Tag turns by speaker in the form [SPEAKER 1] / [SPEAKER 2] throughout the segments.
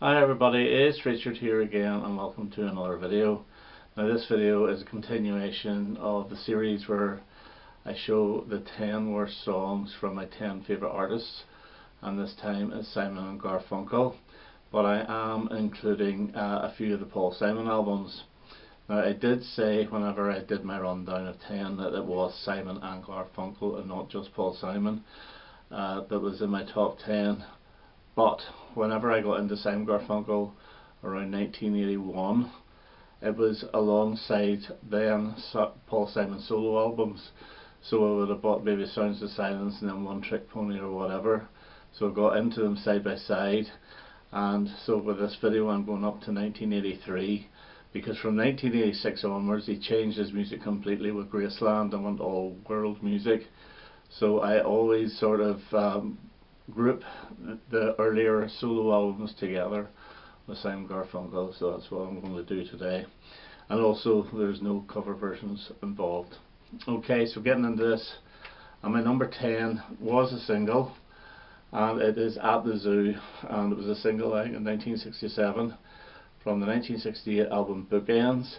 [SPEAKER 1] Hi everybody, it's Richard here again and welcome to another video. Now this video is a continuation of the series where I show the 10 worst songs from my 10 favourite artists, and this time is Simon and Garfunkel, but I am including a few of the Paul Simon albums. Now I did say whenever I did my rundown of 10 that it was Simon and Garfunkel and not just Paul Simon that was in my top 10. But whenever I got into Simon Garfunkel around 1981, it was alongside then Paul Simon solo albums. So I would have bought maybe Sounds of Silence and then One Trick Pony or whatever. So I got into them side by side. And so with this video I'm going up to 1983, because from 1986 onwards he changed his music completely with Graceland and went all world music. So I always sort of group the earlier solo albums together with Simon Garfunkel, so that's what I'm going to do today. And also there's no cover versions involved. Okay, so getting into this, and my number 10 was a single, and it is At the Zoo, and it was a single I think in 1967 from the 1968 album Bookends.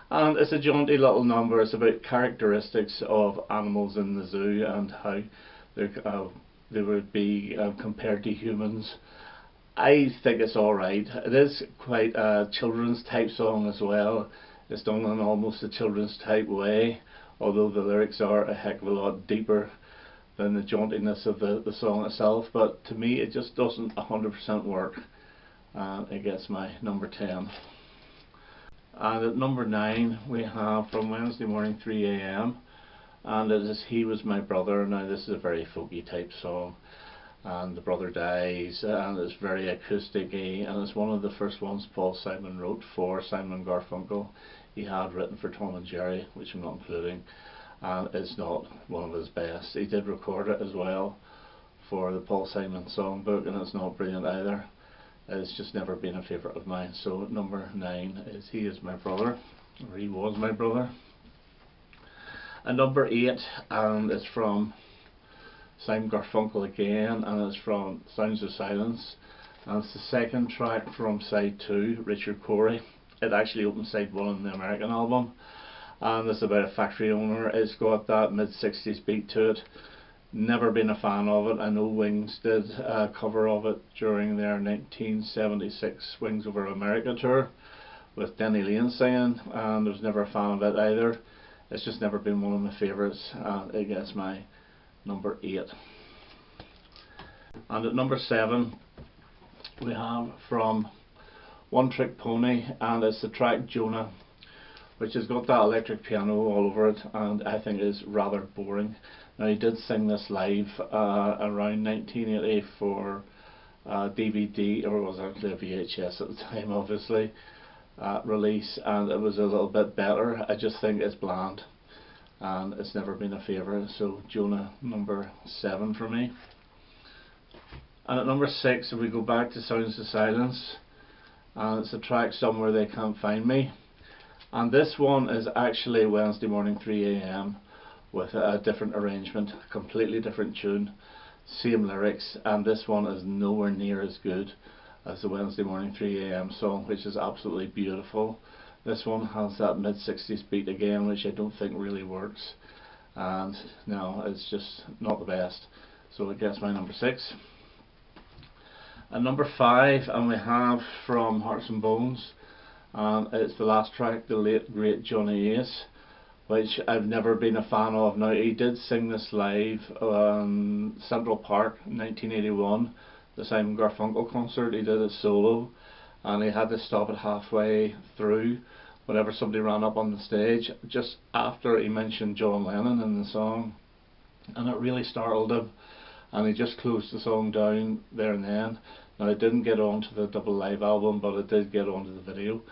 [SPEAKER 1] And it's a jaunty little number. It's about characteristics of animals in the zoo and how they would be compared to humans. I think it's alright. It is quite a children's type song as well. It's done in almost a children's type way, although the lyrics are a heck of a lot deeper than the jauntiness of the song itself. But to me it just doesn't 100% work. It gets my number 10. And at number 9 we have From Wednesday Morning 3 AM, and it is He Was My Brother. Now this is a very folky type song, and the brother dies, and it's very acoustic-y, and it's one of the first ones Paul Simon wrote for Simon Garfunkel. He had written for Tom and Jerry, which I'm not including, and it's not one of his best. He did record it as well for the Paul Simon songbook, and it's not brilliant either. It's just never been a favourite of mine. So number 9 is He Is My Brother, or He Was My Brother. And number 8, and it's from Simon Garfunkel again, and it's from Sounds of Silence, and it's the second track from side 2, Richard Cory. It actually opened side 1 on the American album, and it's about a factory owner. It's got that mid-60s beat to it. Never been a fan of it. I know Wings did a cover of it during their 1976 Wings Over America tour with Denny Lane singing, and I was never a fan of it either. It's just never been one of my favourites, and it gets my number 8. And at number 7 we have from One Trick Pony, and it's the track Jonah, which has got that electric piano all over it, and I think is rather boring. Now he did sing this live around 1980 for DVD, or it was actually a VHS at the time obviously, release, and it was a little bit better. I just think it's bland and it's never been a favourite, so Jonah number 7 for me. And at number 6 we go back to Sounds of Silence, and it's the track Somewhere They Can't Find Me. And this one is actually Wednesday Morning 3 AM with a different arrangement, a completely different tune, same lyrics, and this one is nowhere near as good as the Wednesday Morning 3 AM song, which is absolutely beautiful. This one has that mid-60s beat again, which I don't think really works, and no, it's just not the best, so it gets my number 6. And number 5, and we have from Hearts and Bones, and it's the last track, the late great Jonah, which I've never been a fan of. Now he did sing this live on Central Park in 1981, the Simon Garfunkel concert. He did it solo, and he had to stop it halfway through whenever somebody ran up on the stage, just after he mentioned John Lennon in the song, and it really startled him, and he just closed the song down there and then. Now it didn't get onto the double live album, but it did get onto the video.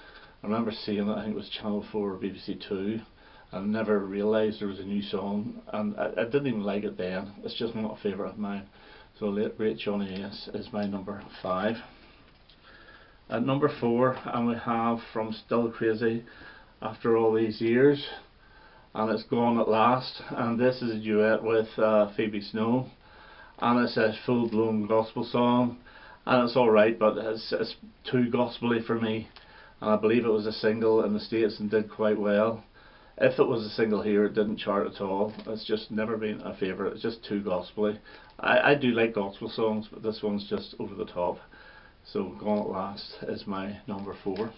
[SPEAKER 1] I remember seeing it, I think it was Channel 4 or BBC 2, and I never realised there was a new song, and I didn't even like it then. It's just not a favourite of mine. So late great Johnny is my number 5. At number 4, and we have from Still Crazy After All These Years, and it's Gone at Last, and this is a duet with Phoebe Snow, and it's a full blown gospel song, and it's alright, but it's too gospely for me. And I believe it was a single in the States and did quite well. If it was a single here, it didn't chart at all. It's just never been a favourite. It's just too gospely. I do like gospel songs, but this one's just over the top. So Gone at Last is my number 4.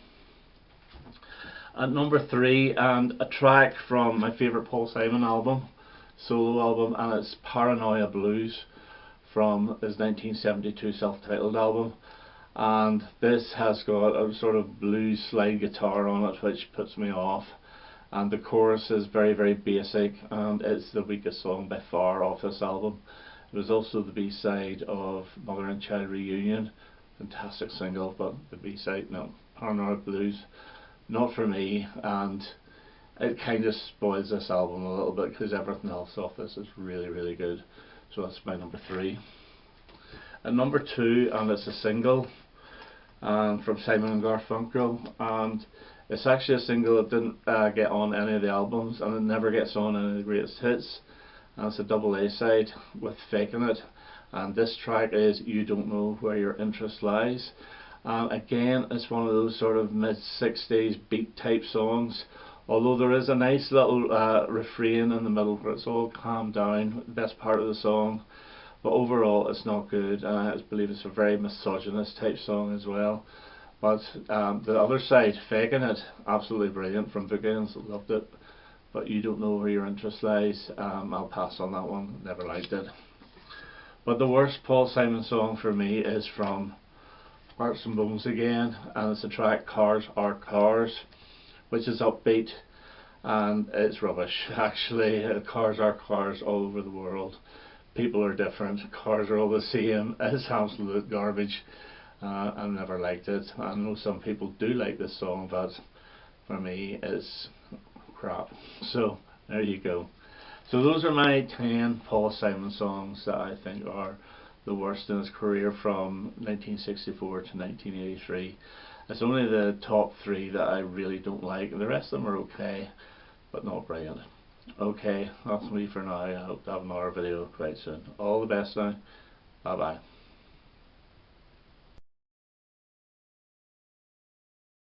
[SPEAKER 1] At number 3, and a track from my favourite Paul Simon album, solo album, and it's Paranoia Blues from his 1972 self-titled album. And this has got a sort of blues slide guitar on it, which puts me off. And the chorus is very, very basic, and it's the weakest song by far off this album. It was also the B-side of Mother and Child Reunion. Fantastic single, but the B-side, no, Paranoia Blues, not for me, and it kind of spoils this album a little bit because everything else off this is really, really good. So that's my number 3. And number 2, and it's a single, and from Simon and Garfunkel, and it's actually a single that didn't get on any of the albums, and it never gets on any of the greatest hits, and it's a double A side with Faking It, and this track is You Don't Know Where Your Interest Lies. Again, it's one of those sort of mid-60s beat type songs, although there is a nice little refrain in the middle where it's all calmed down, the best part of the song. But overall it's not good, and I believe it's a very misogynist type song as well. But the other side, Faking It, absolutely brilliant from Bookends, loved it. But You Don't Know Where Your Interest Lies, I'll pass on that one, never liked it. But the worst Paul Simon song for me is from Hearts and Bones again, and it's the track Cars Are Cars, which is upbeat, and it's rubbish actually. Cars are cars all over the world. People are different, cars are all the same. It's absolute garbage. I never liked it. I know some people do like this song, but for me it's crap. So there you go. So those are my 10 Paul Simon songs that I think are the worst in his career from 1964 to 1983. It's only the top 3 that I really don't like, and the rest of them are okay, but not brilliant. Okay, that's me for now. I hope to have another video quite soon. All the best now. Bye bye.